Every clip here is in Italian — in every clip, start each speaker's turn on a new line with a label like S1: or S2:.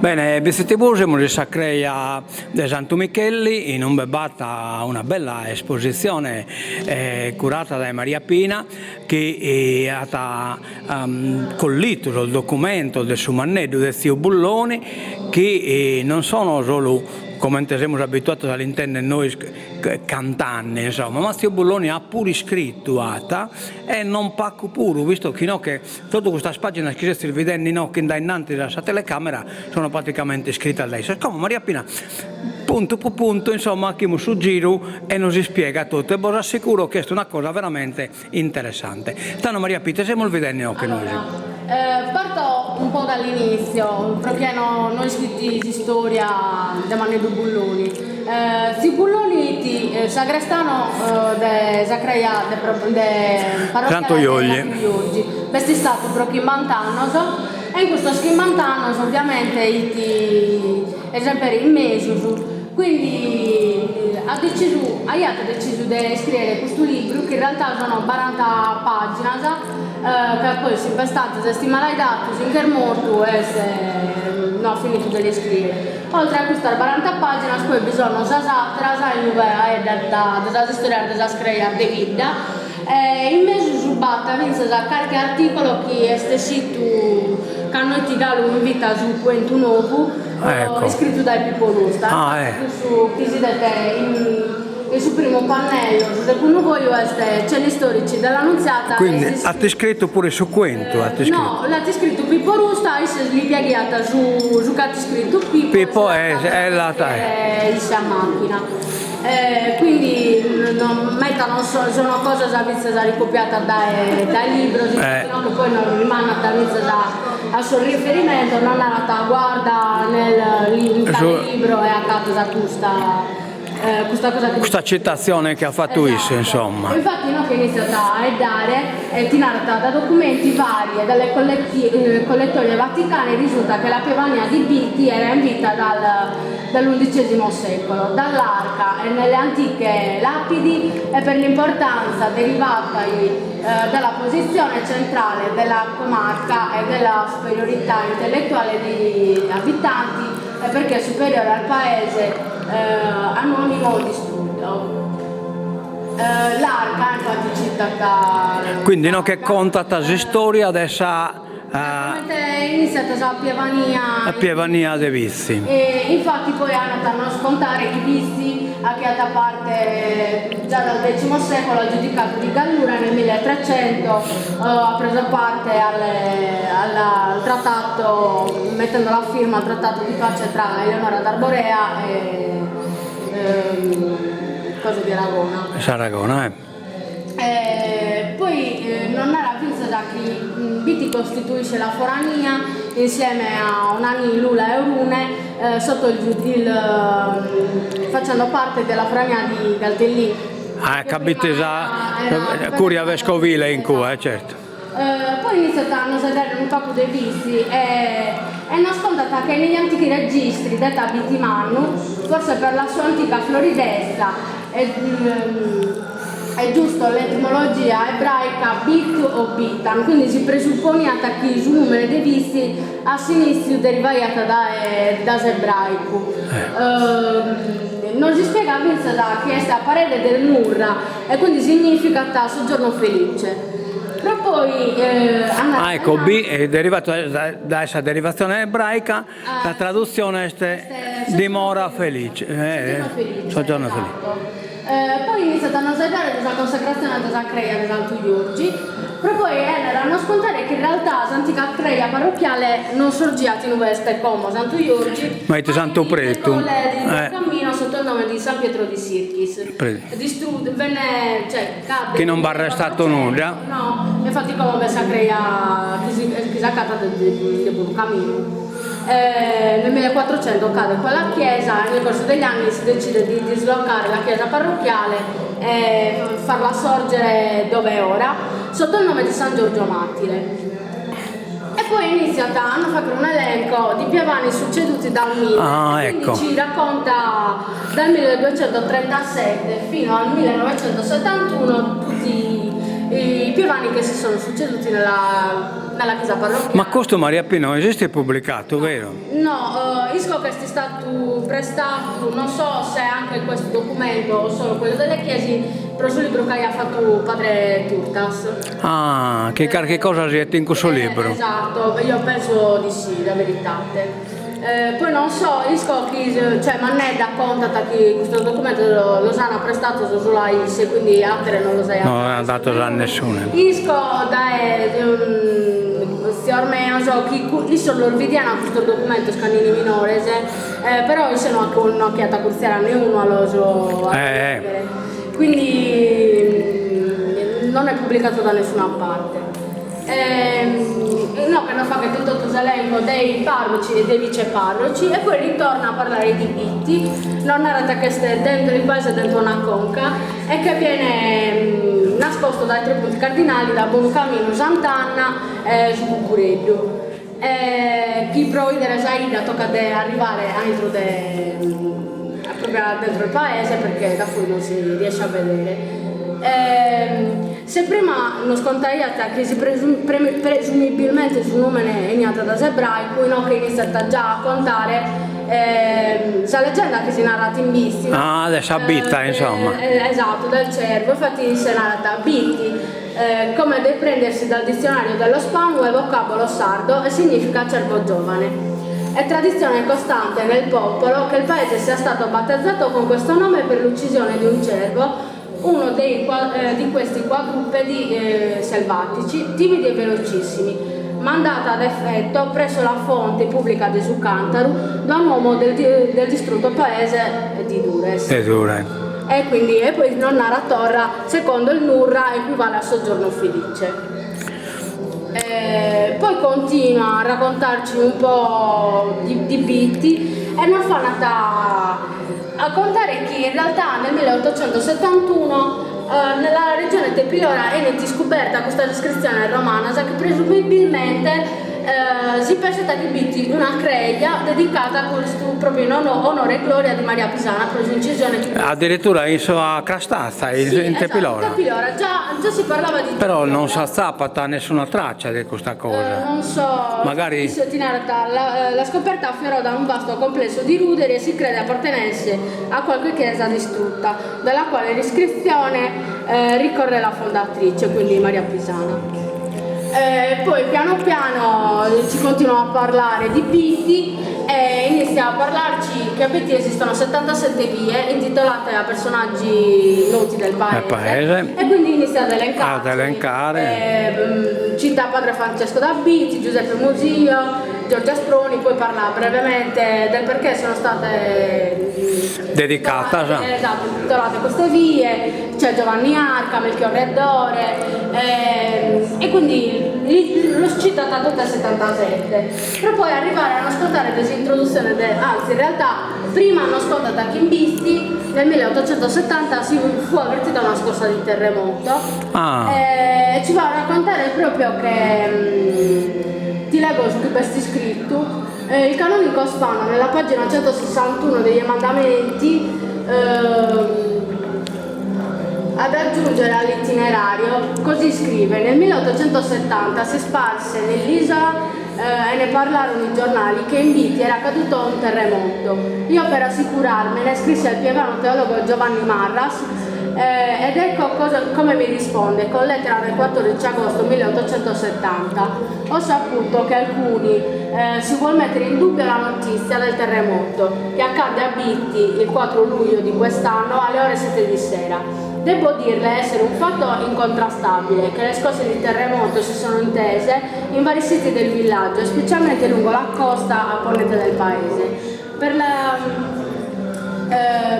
S1: Bene, visitiamo di Sacreia di Santo Michelli in un bebata una bella esposizione curata da Maria Pina che ha collito il documento del suo manneddo di Zio Bulloni che non sono solo come siamo abituati all'intendere noi cantanti, insomma, ma Zio Bulloni ha pure scritto e non pacco pure, visto che, no, che tutte queste pagine che si vedono no, che da innanzi dalla telecamera sono praticamente scritte da lei. Come Maria Pina, punto per punto, insomma, che su giro e non si spiega tutto e vi assicuro che è una cosa veramente interessante. Tanto Maria Pina, siamo vedendo che noi...
S2: Parto un po' dall'inizio, perché noi scritti di storia di Mannedo Bulloni. Si Bulloni ti sagrestano de Sacreia de
S1: Santo
S2: Iogli. Questo è stato proprio in Mantanos e in questo Mantanos ovviamente esempio in Mesus. Quindi ha deciso di scrivere questo libro che in realtà sono 40 pagine che poi si è stato settimanato sin che è morto e non ha finito di scrivere. Oltre a queste 40 pagine poi bisogna della storia della Sacreia di vita in mezzo su batta qualche articolo che è scritto che noi ti danno in vita su Quento Nuovo scritto da Pippo Lusta su che si dette il suo primo pannello, secondo voi c'è gli storici dell'Annunziata.
S1: Quindi ha scritto pure su Quento?
S2: No, l'ha scritto Pippo Rusta e si è piegata su che ha scritto Pippo.
S1: Pippo è la
S2: a macchina. Quindi sono cose da ricopiate dai libri, che poi non rimangono a suo riferimento, non è andata a guarda nel libro e a capo da
S1: questa citazione che ha fatto insomma.
S2: Infatti che è iniziata a dare è tirata da documenti vari e dalle collettorie vaticane risulta che la Pievania di Bitti era in vita dall'XI secolo, dall'arca e nelle antiche lapidi e per l'importanza derivata dalla posizione centrale della comarca e della superiorità intellettuale degli abitanti e perché è superiore al paese anonimo di studio. L'arca infatti citata.
S1: Quindi no, che conta questa storia adesso
S2: è iniziata la
S1: Pievania dei Vizi.
S2: E infatti poi hanno da scontare i Vizi a che da parte già dal X secolo ha giudicato di Gallura nel 1300 ha preso parte al trattato mettendo la firma al trattato di pace tra Eleonora d'Arborea e cosa di Aragona.
S1: Saragona,
S2: poi non era vista da chi Biti costituisce la forania insieme a Onani, Lula e Orune sotto facendo parte della forania di Galtellì.
S1: Capite già curia vescovile in cui, certo.
S2: Poi iniziano a sedere un poco dei vizi e nascondata che negli antichi registri detta Bitimannu, forse per la sua antica floridezza, è giusto l'etimologia ebraica bit o bitan, quindi si presuppone che il numero dei vizi a sinistro derivata da ebraico. Non si spiega da che è a parere del Murra e quindi significa soggiorno felice. Però poi
S1: ecco, B è derivato da questa derivazione ebraica, la traduzione è dimora felice, soggiorno felice.
S2: Poi iniziano a sedere la consacrazione della Sacreia di Santo Iorgi, però poi erano scontare che in realtà l'antica Creia parrocchiale non sorgeva in Veste come Santo Iorgi,
S1: ma è Santo Preto.
S2: Il cammino sotto il nome di San Pietro di Sirchis. Venne,
S1: che non va arrestato nulla.
S2: No, infatti come Sacreia che si accata del buon cammino. Nel 1400 cade quella chiesa, nel corso degli anni si decide di dislocare la chiesa parrocchiale e farla sorgere dove è ora, sotto il nome di San Giorgio Martire. E poi hanno fatto un elenco di pievani succeduti da un mille, quindi ci racconta dal 1237 fino al 1971 tutti i pievani che si sono succeduti nella chiesa parrocchiale.
S1: Ma questo Maria Pina non esiste pubblicato, vero?
S2: No, isco che è stato prestato, non so se anche questo documento o solo quello delle chiese, però sul libro che ha fatto padre Turtas.
S1: Ah, che qualche cosa si è in questo libro.
S2: Esatto, io penso di sì, la verità. Poi non so, isco che, cioè Manneda conta che questo documento lo hanno prestato sulla ISE, quindi altre non lo sai.
S1: Non ha dato a nessuno.
S2: Isco da ormai so chi sono l'orvidiana questo documento scanini minores, però io sono anche un'occhiata corsiera né uno allo so. Quindi non è pubblicato da nessuna parte. No, che non fa che tutto questo elenco dei parroci e dei viceparroci e poi ritorna a parlare di Bitti, non narrata che sta dentro il paese, dentro una conca e che viene nascosto dai tre punti cardinali da Buoncamino, Sant'Anna e Sbucureggio. Chi provvedere Saida tocca arrivare dentro il paese perché da cui non si riesce a vedere. Se prima non scontagliata che si presumibilmente su nome è ignata da ebraico, no, che inizia già a contare la leggenda che si è narrata in Bisti.
S1: Ah, adesso abita, insomma.
S2: Esatto, del cervo, infatti si è narrata Bitti, come deve prendersi dal dizionario dello Spagno, è vocabolo sardo e significa cervo giovane. È tradizione costante nel popolo che il paese sia stato battezzato con questo nome per l'uccisione di un cervo, uno di questi quadrupedi selvatici, timidi e velocissimi, mandata ad effetto presso la fonte pubblica di Sucantaro da un uomo del distrutto paese di Dures. E poi non narra Torra, secondo il Nurra equivale a soggiorno felice. Poi continua a raccontarci un po' di Bitti e non fa nata a contare che in realtà nel 1871 nella regione Tepilora è scoperta questa descrizione romana che presumibilmente si pensa di Bitti una creglia dedicata a questo proprio in onore e gloria di Maria Pisana per l'incisione.
S1: Addirittura a Crastazza, in Tepilora.
S2: Tepilora, già si parlava di
S1: però
S2: Tepilora.
S1: Non si azzappata nessuna traccia di questa cosa.
S2: Non so,
S1: magari
S2: la scoperta afferrò da un vasto complesso di ruderi e si crede appartenesse a qualche chiesa distrutta, dalla quale l'iscrizione ricorre la fondatrice, quindi Maria Pisana. Poi piano piano ci continua a parlare di Bitti e inizia a parlarci che a Bitti esistono 77 vie intitolate a personaggi noti del paese. E quindi inizia ad elencare. Cita padre Francesco da Bitti, Giuseppe Musio, Giorgia Sproni, poi parla brevemente del perché sono state
S1: dedicate
S2: intitolate queste vie, c'è Giovanni Arca, Melchiorre Reddore e quindi l'ho citata tutta a 77 per poi arrivare a non ascoltare l'introduzione anzi in realtà prima hanno ascoltato anche in Bisti nel 1870 si fu avvertita una scossa di terremoto e ci va a raccontare proprio che ti leggo su questo scritto il canonico Spano nella pagina 161 degli emendamenti ad aggiungere all'itinerario, così scrive: nel 1870 si sparse nell'isola e ne parlarono i giornali che in Bitti era caduto un terremoto. Io per assicurarmene scrisse al pievano teologo Giovanni Marras ed ecco come mi risponde con lettera del 14 agosto 1870. Ho saputo che alcuni si vuol mettere in dubbio la notizia del terremoto che accadde a Bitti il 4 luglio di quest'anno alle ore 7 di sera. Devo dirle essere un fatto incontrastabile che le scosse di terremoto si sono intese in vari siti del villaggio, specialmente lungo la costa a ponente del paese.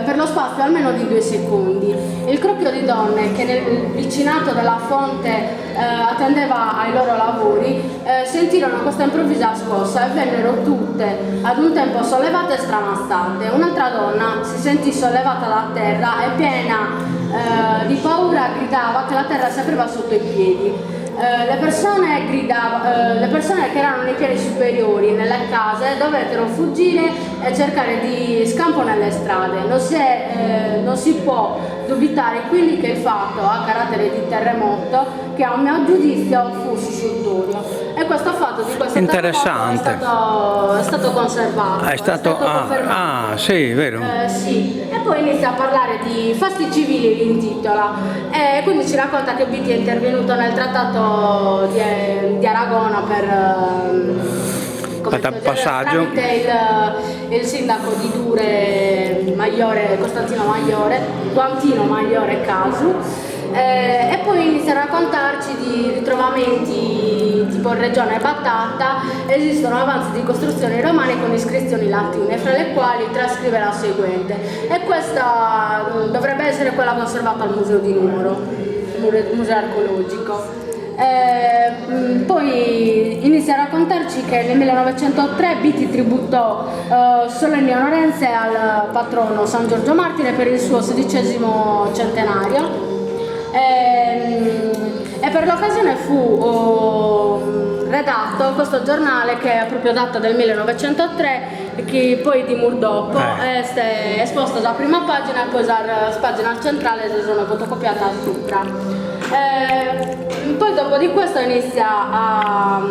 S2: Per lo spazio almeno di 2 secondi. Il crocchio di donne che nel vicinato della fonte attendeva ai loro lavori sentirono questa improvvisa scossa e vennero tutte ad un tempo sollevate e stramazzate. Un'altra donna si sentì sollevata da terra e piena di paura gridava che la terra si apriva sotto i piedi. le persone le persone che erano nei piani superiori, nelle case, dovettero fuggire e cercare di scampo nelle strade. Non si può dubitare quindi che il fatto ha carattere di terremoto, che a mio giudizio fu sussultorio. E questo fatto di questo
S1: interessante
S2: terremoto è stato conservato,
S1: è stato
S2: confermato.
S1: sì, vero.
S2: Sì, e poi inizia a parlare di fasti civili, l'intitola, e quindi ci racconta che Beatty è intervenuto nel trattato di Aragona per
S1: passaggio
S2: tramite il sindaco di Dure Maiore, Costantino Maiore, Guantino Maiore Casu. E poi inizia a raccontarci di ritrovamenti tipo in regione Batata. Esistono avanzi di costruzioni romane con iscrizioni latine, fra le quali trascrive la seguente, e questa dovrebbe essere quella conservata al museo di Nuoro, museo archeologico. Poi inizia a raccontarci che nel 1903 Beatty tributò solenni onorenze al patrono San Giorgio Martire per il suo 16° centenario. E per l'occasione fu redatto questo giornale, che è proprio dato del 1903, che poi di Murdopo è esposto da prima pagina e poi dalla pagina centrale si sono fotocopiate a sopra. Poi dopo di questo inizia a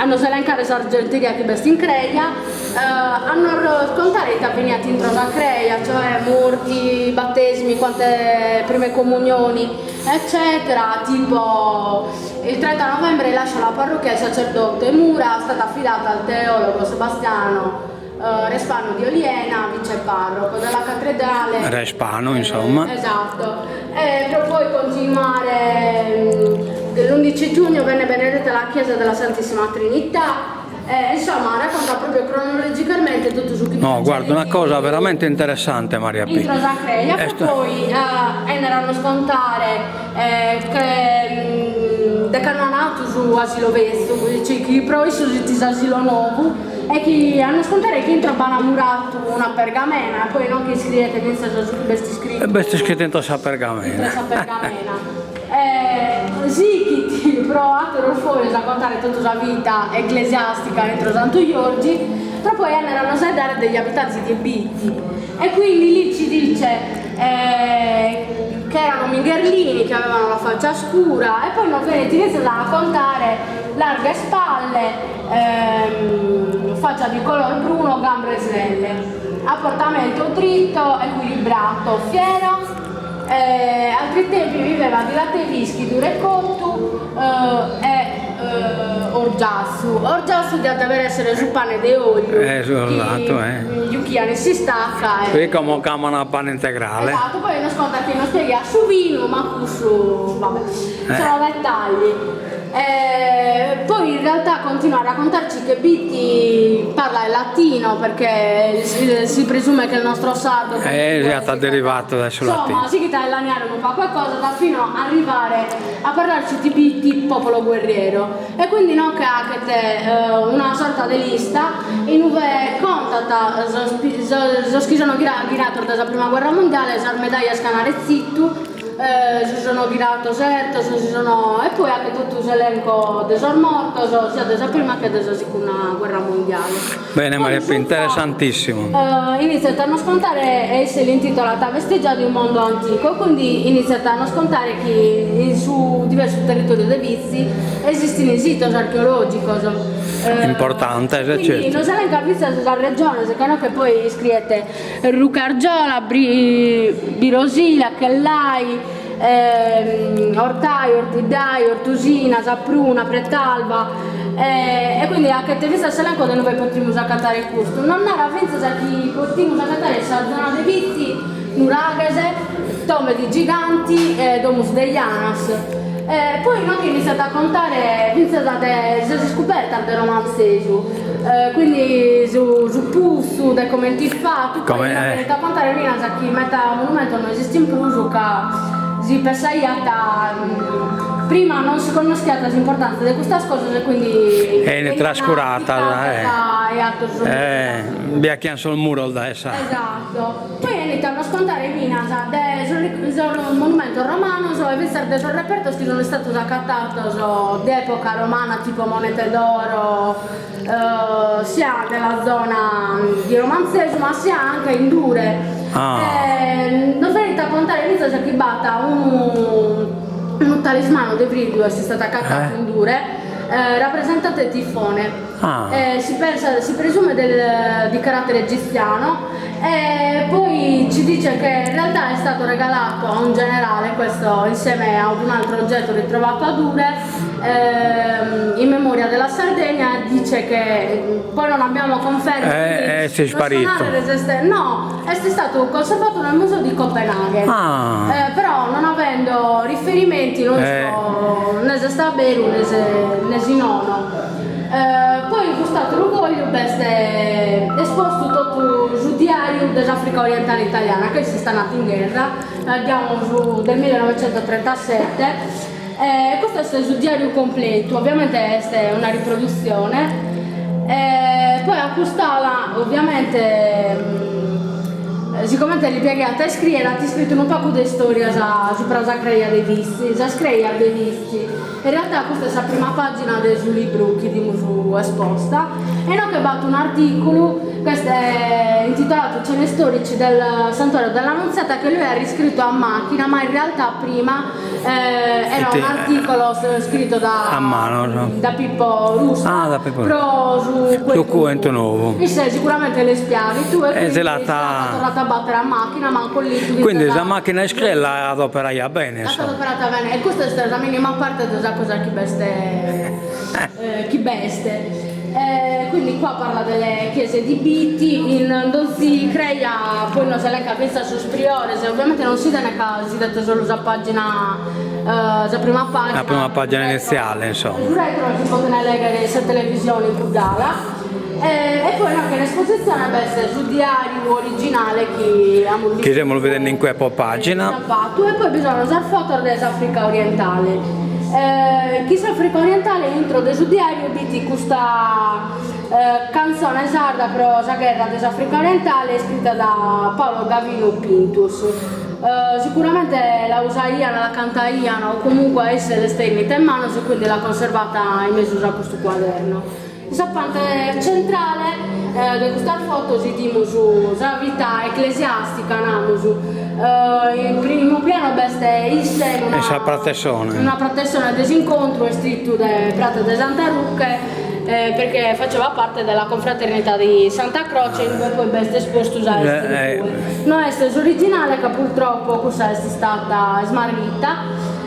S2: non elencare sargenteria che besti in creia, a non raccontare i avveniati in trono a creia, cioè morti, battesimi, quante prime comunioni, eccetera. Tipo il 30 novembre lascia la parrocchia il sacerdote Mura, è stata affidata al teologo Sebastiano Respano di Oliena, viceparroco della cattedrale.
S1: Respano, insomma.
S2: Esatto. E per poi continuare, l'11 giugno venne benedetta la chiesa della Santissima Trinità. Insomma, racconta proprio cronologicamente tutto su chi.
S1: No, guarda, una cosa veramente interessante, Maria P.
S2: In Trosacreia, poi erano scontare che decanonato su asilo vesto, cioè chi provisso di asilo nuovo, e che hanno scontare che entro banamurato una pergamena, poi non che scrivete che su questi scritti.
S1: E beh, scritto in questa pergamena.
S2: Sì, chi provato fuori a contare tutta la vita ecclesiastica entro Santo Giorgi, però poi erano sedere degli abitanti di Beatty, e quindi lì ci dice che erano mingherlini, che avevano la faccia scura, e poi non viene iniziato a raccontare larghe spalle, faccia di color bruno, gambe snelle, apportamento dritto, equilibrato, fiero. Altri tempi viveva di latte e whisky, dure cottu e orgiassu deve essere su pane di olio,
S1: esatto,
S2: Yukiani si stacca
S1: qui come chiamano a pane integrale.
S2: Esatto, poi non sconta che non spiega su vino, ma su vabbè, sono dettagli. Poi in realtà continua a raccontarci che Beatty parla il latino, perché si presume che il nostro sardo
S1: esatto, derivato adesso latino.
S2: Insomma, si chiede l'aniare un po' qualcosa da fino a arrivare a parlarci di Beatty, popolo guerriero. E quindi non che ha una sorta di lista in cui contata che sono girato dalla prima guerra mondiale, le medaglie a scanare zittu, si sono girato certo, e poi anche tutto l'elenco dei morti, sia della prima che della seconda guerra mondiale.
S1: Bene, Maria P, interessantissimo.
S2: Inizia a scontare, e se l'intitolata Vestiggia di un mondo antico, quindi inizia a scontare che su diversi territori dei vizi esistono i siti archeologici.
S1: Importante,
S2: quindi
S1: certo.
S2: non si elenca il vizio della regione, secondo che poi scrivete Rucargiola, Birosila, Chellai, Ortai, Ortidai, Ortusina, Sapruna, Pretalva, e quindi anche te vista l'elenco di noi potremmo accattare questo. Non era penso che potremmo accattare la zona dei vizi, Nuragese, Tome di Giganti e Domus degli Anas. Poi noi che iniziate a contare, si è scoperta del romanzesu, quindi su Pussu, dei commenti fatti, poi iniziate a contare che metta monumento non esiste in Pusu, che si pensava prima non si conosceva l'importanza di questa cosa, quindi
S1: è trascurata, via che sul muro da essa.
S2: Esatto. Poi iniziano a scontare sul monumento riferimento romano, e pensare del reperto che sono stato accattato d'epoca romana, tipo monete d'oro, sia nella zona di romanzesimo, ma sia anche in dure. Non venite a contare inizio che batta un talismano di Vridio è stato accattato in dure. Rappresentate tifone, si presume di carattere egiziano, e poi ci dice che in realtà è stato regalato a un generale, questo insieme ad un altro oggetto ritrovato a Dure, in memoria della Sardegna. Dice che poi non abbiamo conferme,
S1: si è sparito.
S2: No, è stato conservato nel museo di Copenaghen, però non avendo riferimenti non so né se sta bene né si nono. Poi in questo orgoglio è esposto tutto il diario dell'Africa orientale italiana, che si sta nato in guerra, abbiamo del 1937. Questo è il diario completo, ovviamente è una riproduzione. Poi a quest'ala ovviamente siccome li piegate a scrivere, ti scritto un po' di storia su la creia dei visti, in realtà questa è la prima pagina del suo libro che abbiamo esposta, e noi che batto un articolo, questo è intitolato Cene storici del santuario dell'Annunziata, che lui ha riscritto a macchina, ma in realtà prima era un articolo scritto
S1: a mano,
S2: da Pippo Russo, però
S1: su Cuento Nuovo.
S2: Sicuramente le spiavi tu e
S1: se
S2: la tornata a battere a macchina, ma con lì
S1: quindi la macchina è scrella adoperata bene,
S2: adoperata bene, e questa è la minima parte della cosa chi beste. Quindi qua parla delle chiese di Biti, in si crea, poi non se le capisce su Spriore, se ovviamente non si tiene si dette solo la pagina, la prima pagina
S1: iniziale, insomma.
S2: Sul retro si possono leggere le televisioni in Pugala. E poi anche l'esposizione sul diario originale che
S1: stiamo vedendo in quella pagina.
S2: E poi bisogna usare foto dell'Africa orientale. Chi Africa orientale intro sul diario di questa canzone sarda però la guerra dell'Africa orientale scritta da Paolo Gavino Pintus. Sicuramente la usaiano, la cantaiano o comunque essere sternita in mano, e quindi l'ha conservata in mezzo a questo quaderno. La parte centrale di questa foto si dice sulla vita ecclesiastica, in primo piano è una protezione disincontro stretto del Prato di Santa Rucche, perché faceva parte della confraternita di Santa Croce, in cui poi è esposto già non è originale, che purtroppo questa è stata smarrita.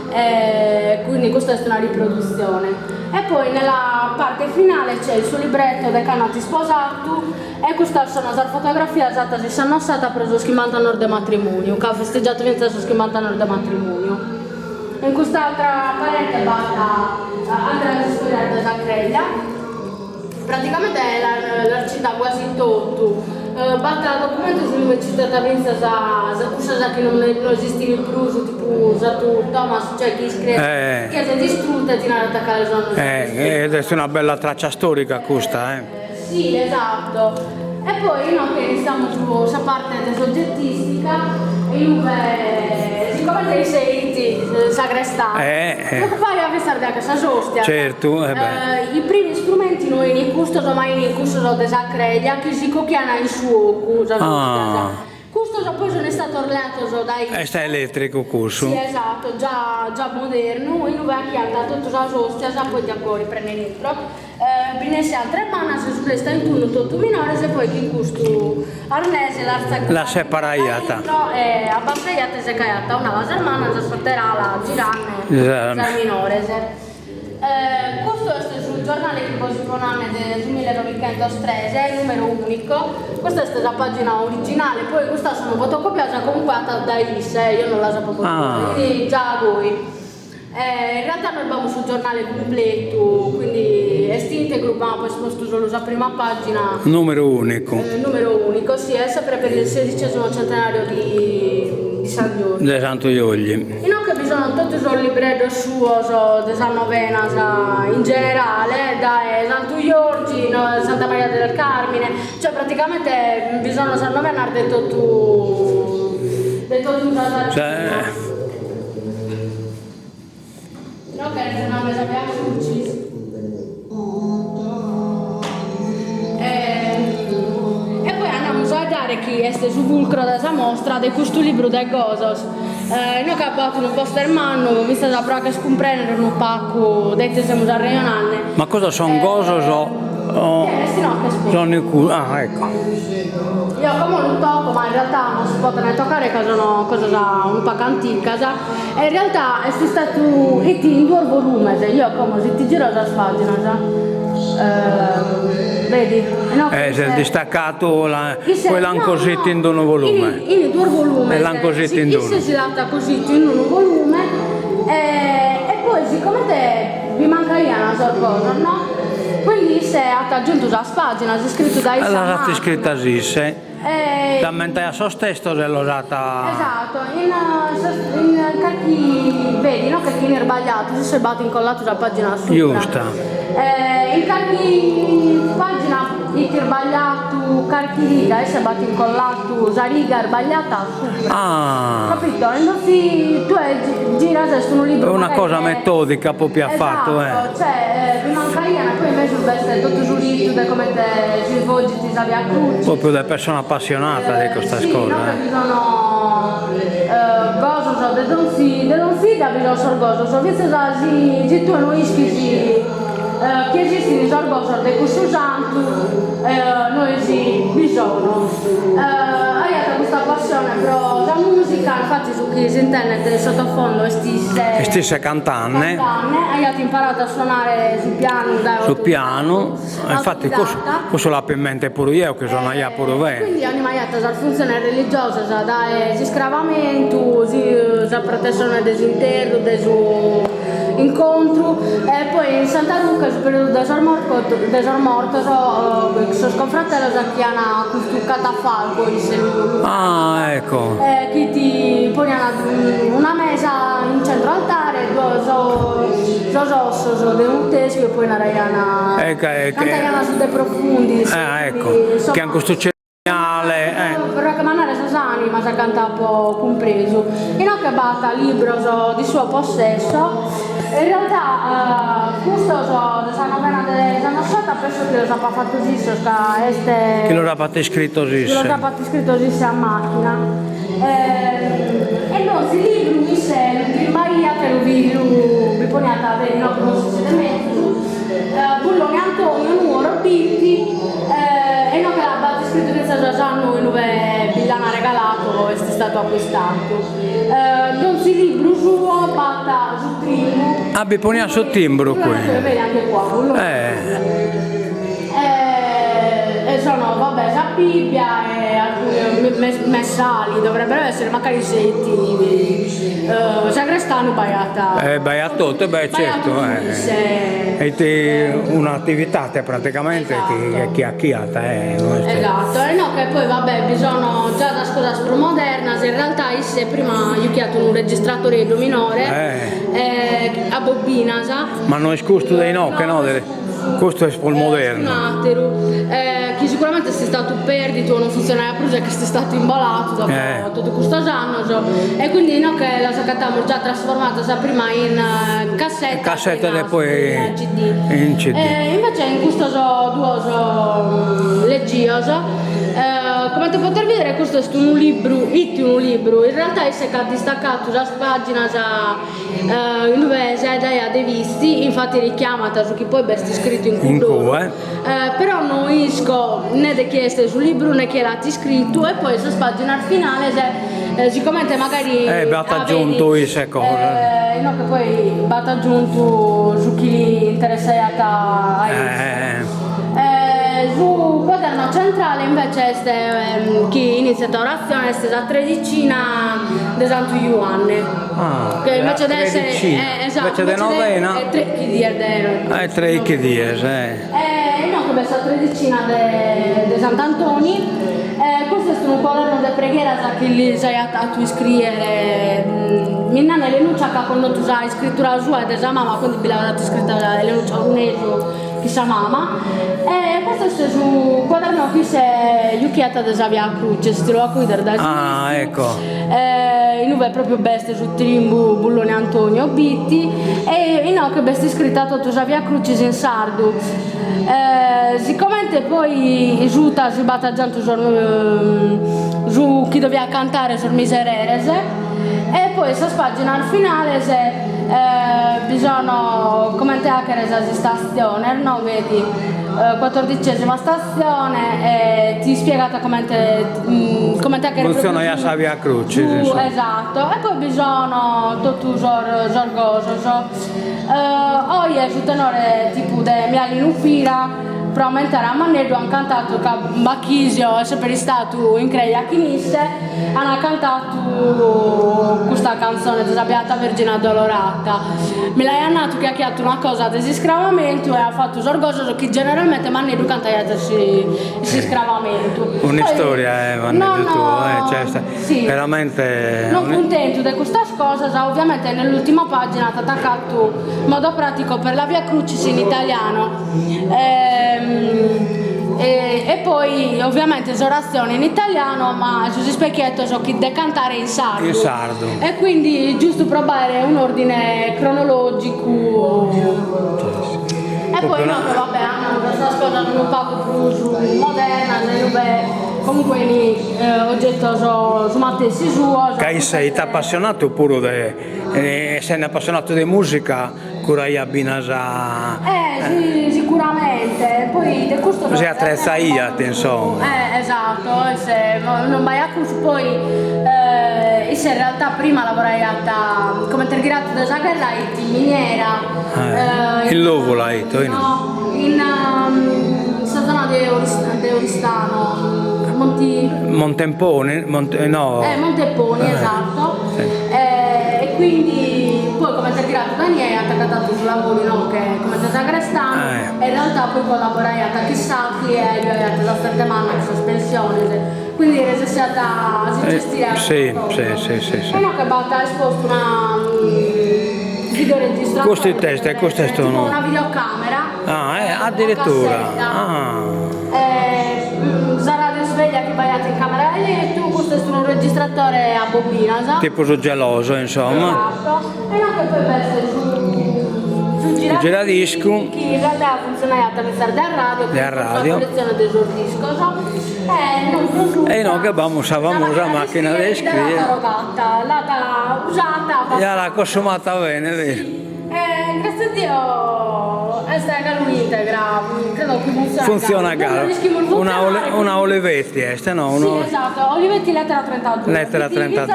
S2: Quindi questa è una riproduzione, e poi nella parte finale c'è il suo libretto dei canati sposato, e questa sono una fotografia esatta che si è annostata preso schimanta nord del matrimonio, che ha festeggiato vinto su schimanta nord del matrimonio. In quest'altra parete batta altra storia della Creglia, praticamente la città quasi tutto. Batta documento sulle cittadinanze za che non esiste il pruso tipo za tu Thomas, cioè chi scrive che è distrutta e ti narra attaccare il giorno.
S1: Ed è una bella traccia storica questa,
S2: Sì, esatto. E poi che stiamo sulla parte soggettistica, siccome dei seiti sagrestani, non fai a pensare da questa ostia.
S1: Certo,
S2: i primi strumenti noi in questo mai in questo della Creglia che si cocchiano in suo questo poi sono stato orlato dai
S1: sta elettrico questo.
S2: Sì, esatto, già moderno, in vecchia tutto la ostia, poi di ancora prende dentro. Binesse altre manas sulle sta in turno tutto minore, e poi in questo arnese la
S1: separaiata
S2: e abbassaiata se caiata una la sermana si sfotterà la giranne la minore. Questo è sul giornale che poi si proname del 1913, è il numero unico. Questa è la pagina originale, poi questa sono fotocopiata comunque da Isse, io non la sapevo quindi già voi. In realtà noi abbiamo sul giornale completo, quindi estinte gruppo abbiamo esposto solo la prima pagina.
S1: Numero unico.
S2: Numero unico, sì, è sempre per il 16° centenario di San Giorgio.
S1: Di Santo Giorgio.
S2: In che bisogna tutto il libretto suo della novena in generale, da Santo Giorgio, Santa Maria del Carmine, cioè praticamente bisogna la novena detto tu libro della mostra, di questo libro dei Gozos. Noi che abbiamo un poster manno, visto da prova che scomprendere un pacco dei siamo già regionale.
S1: Ma cosa sono Gozos o sono i culo? Ah, ecco.
S2: Io come non tocco, ma in realtà non si possono toccare che sono cose da un pacco antica. E in realtà è stato in 2 volumi, io come se ti giro la pagina. Vedi? No,
S1: Se è distaccato, poi l'hanno così in un volume.
S2: In 2 volumi.
S1: E l'hanno così in uno.
S2: Si latta così in un volume e poi siccome te vi manca una sola cosa, no? Quindi se ha aggiunto la pagina, è scritto da Isa.
S1: Allora è scritta sì, da mente a so stesso l'ho usata.
S2: Esatto, in cacchi, vedi, no? Cacchi sbagliato, si è batto incollato sulla pagina sopra.
S1: Giusta.
S2: In cacchi pagina il sbagliato, cacchi riga, e si è batto incollato, la riga sbagliata sopra.
S1: Ah.
S2: Capito? E non si, tu gira adesso un libro.
S1: È una cosa metodica proprio ha fatto,
S2: Cioè, mi manca Iana, poi invece è tutto giurito, come te si svolgi, ti savi a cruci.
S1: Proprio da persona appassionata di questa
S2: sì,
S1: cosa.
S2: No, che sono cose, de non si da bisogno sorgoso, so visto da si tu non ischi che esiste di sorgoso de questo santo, noi si bisogno. Hai questa passione però la musica, infatti su chi si intende del sottofondo
S1: stesse cantanne.
S2: Hai imparato a suonare sul piano
S1: Sul piano, infatti questo l'ho in mente pure io che sono io pure bene.
S2: Quindi ogni maglietta ha funzione religiosa, da scravamento, la protezione dell'interno, del incontro e poi in Santa Luca sul periodo del morto sono sconfrattello che hanno questo catafalco
S1: Ah, ecco.
S2: che ti pone una mesa in centro altare, due ossos di un teschio e poi una raiana cantaiana su dei profondi.
S1: Ecco, che anche questo segnale.
S2: Però che manare Sosani ma si canta un po' compreso. E non che batta libro di suo possesso. In realtà questo la novena della scelta penso che lo ha fatto così,
S1: che lo ha fatto scritto così.
S2: Che lo ha fatto scritto così a macchina. E non si libro mi sei prima io che lo vi poniate a vedere no come succede meglio. Bullone Antonio numero Bitti e non che l'ha scritto che sta già noi dove Villana regalato e è stato acquistato. Non si libro suo batta sul primo.
S1: Ah, bisogna sul timbro qui.
S2: Vedi anche qua. E sono, vabbè, la Bibbia e alcuni messali, dovrebbero essere magari setti. Sagrestano baiata.
S1: Baiato, certo. È un'attività praticamente che è chiata.
S2: Esatto, e no, che poi vabbè, bisogna già da scuola moderna, in realtà se prima io ho chiamato un registratore minore a bobina,
S1: ma non è scusto dei no, che no, questo è il moderno.
S2: Che sicuramente se è stato perdito non funzionava più, che è stato imballato dopo tutto questo anno e quindi no, che la abbiamo già trasformata prima in cassetta
S1: e poi in CD.
S2: Invece in questo duoso leggioso come ti poter vedere questo è un libro, in realtà è distaccato da pagina dove si è dei visti, infatti richiamata su chi poi è scritto in culo, però non isco né di chi è sul libro né chi l'ha scritto e poi su pagina al finale siccome magari
S1: batta aggiunto queste cose
S2: no che poi batta aggiunto su chi interessata a su quaderno centrale invece chi inizia l'orazione è la tredicina di Santo Ioanne che invece di essere
S1: invece di novena
S2: è tre
S1: che dire
S2: no come questa tredicina di Sant'Antoni questo è un quaderno di preghiera che lì sei a tu scrivere minna nelle nuncia che quando tu sai scrittura sua ed esama ma quindi l'ha scritta le nuncia unesio che si chiama. E questo è su quaderno qui se Yukiata da Zavia Cruce, stilo a cuidare da
S1: Ah, ecco.
S2: in nube proprio beste su Trimbu, Bullone Antonio, Bitti e in che beste scritta tutto Zavia Cruce in sardo. Siccome poi giuta si batta già su chi doveva cantare sul Misererese e poi questa pagina al finale se bisogna commentare che resa di stazione, no? Vedi 14ª stazione e ti spiegata come che
S1: Funziona la Savia Crucis, insomma.
S2: esatto, e poi bisogna tutto sorgoso oggi è su tenore tipo de Miali Nufira per aumentare a Mannedo hanno cantato che Bacchisio è sempre stato in Creia Chinisse hanno cantato questa canzone di Beata Vergine Addolorata me l'hai annato che ha chiamato una cosa di scravamento e ha fatto sorgoso che generalmente Mannedo canta si scravamento
S1: Una storia Mannedo tu cioè,
S2: sì,
S1: veramente
S2: non contento di questa cosa ovviamente nell'ultima pagina ha attaccato in modo pratico per la Via Crucis in italiano e poi ovviamente esorazione in italiano ma su specchietto so chi de cantare in sardo.
S1: In sardo
S2: E quindi giusto provare un ordine cronologico e poi no che vabbè hanno questa cosa non poco più moderna comunque oggetto su Mattessi suo
S1: che sei appassionato pure sei appassionato di musica curai a Binasa
S2: sì, sicuramente poi di questo
S1: si attrezza insomma
S2: esatto se non vai a curso poi in realtà prima lavorai come tergirato da Zagarra in miniera
S1: in Lovola
S2: no in zona di Oristano
S1: Montempone no
S2: Montempone esatto
S1: sì.
S2: E quindi poi come tergirato da Niei ha attaccato sul lavoro no, che come Zagrestano e in realtà poi collaborai a Tachisaki e lui ha dato la settimana in sospensione quindi è stata a gestire
S1: sì
S2: e no che batta esposto una videoregistratore
S1: questo è il testo questo no
S2: una videocamera
S1: addirittura
S2: sarà di sveglia che vai in camera e letto questo è un registratore a bobina sa?
S1: Tipo su geloso insomma
S2: esatto e no che poi veste su
S1: giradisco
S2: che in realtà funziona attraversare da radio la collezione del disco
S1: e no che abbiamo la macchina di scrivere
S2: l'ha usata
S1: e l'ha consumata bene vero?
S2: Grazie a Dio è stata integra credo che
S1: funziona una Olivetti no?
S2: Sì esatto Olivetti lettera 32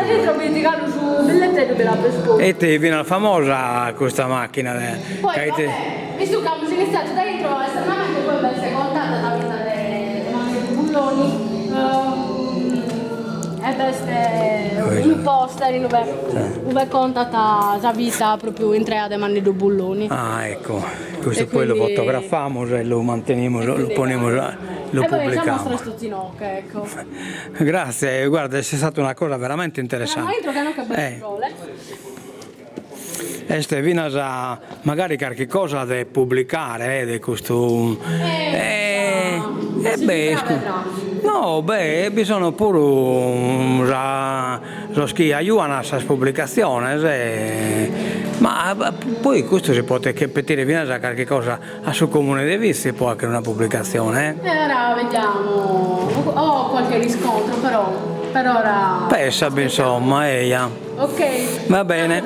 S2: su biglietto della pesco
S1: e te viene la famosa questa macchina
S2: poi vabbè visto che abbiamo iniziato dentro estremamente poi per essere contata la vita dei bulloni e queste imposte dove contata la vita proprio in tre mani di bulloni
S1: ecco questo poi lo fotografiamo e lo manteniamo lo poniamo lo pubblichiamo
S2: ecco.
S1: Grazie guarda è stata una cosa veramente interessante Este vinas a magari qualche cosa da pubblicare di questo no bisogna pure aiutare a questa pubblicazione ma poi questo si può capire viene a qualche cosa a suo comune di vista può anche una pubblicazione
S2: ora vediamo ho qualche riscontro però per ora
S1: pensa insomma
S2: ok
S1: va bene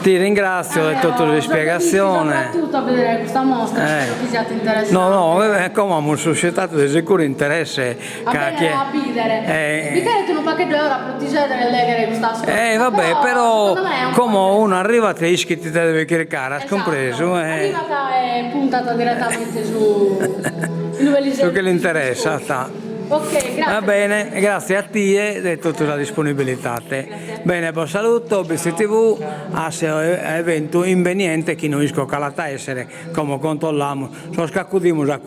S1: ti ringrazio di tutta la spiegazione
S2: soprattutto a vedere questa mostra spero che siate interessati
S1: no come abbiamo suscitato di sicuro interesse
S2: a bidere vi chiedo un pacchetto ora per ti sedere e leggere questa storia
S1: vabbè però come uno arriva te iscritti te deve caricare has compreso
S2: arrivata è puntata direttamente su
S1: su che le interessa sta
S2: ok, grazie.
S1: Va bene, grazie a te e tutta la disponibilità. Bene, buon saluto, BC TV, a evento inveniente che noi scocalata essere, come controlliamo, se accudimos.